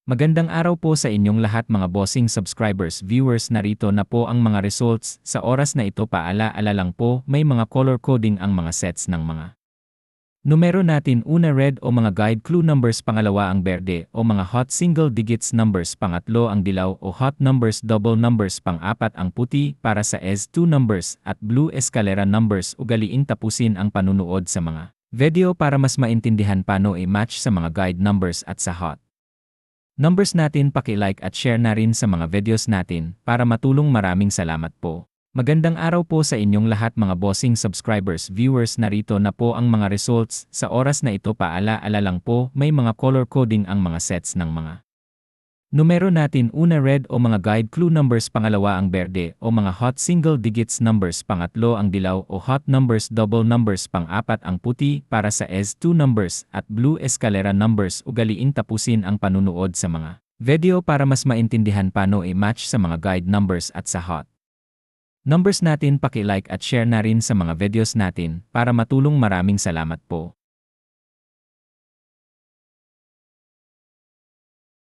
Magandang araw po sa inyong lahat mga bossing subscribers, viewers, narito na po ang mga results. Sa oras na ito paala-ala lang po, may mga color coding ang mga sets ng mga numero natin. Una red o mga guide clue numbers, pangalawa ang berde o mga hot single digits numbers, pangatlo ang dilaw o hot numbers, double numbers, pang-apat ang puti para sa S2 numbers at blue escalera numbers. Ugaliin tapusin ang panunood sa mga video para mas maintindihan paano i-match sa mga guide numbers at sa hot numbers natin. Paki-like at share na rin sa mga videos natin para matulong. Maraming salamat po. Magandang araw po sa inyong lahat mga bossing subscribers, viewers, narito na po ang mga results. Sa oras na ito paala-ala lang po, may mga color coding ang mga sets ng mga numero natin. Una red o mga guide clue numbers, pangalawa ang berde o mga hot single digits numbers, pangatlo ang dilaw o hot numbers, double numbers, pang-apat ang puti para sa S2 numbers at blue escalera numbers. Ugaliin tapusin ang panunood sa mga video para mas maintindihan paano i-match sa mga guide numbers at sa hot numbers natin. Paki-like at share na rin sa mga videos natin para matulong. Maraming salamat po.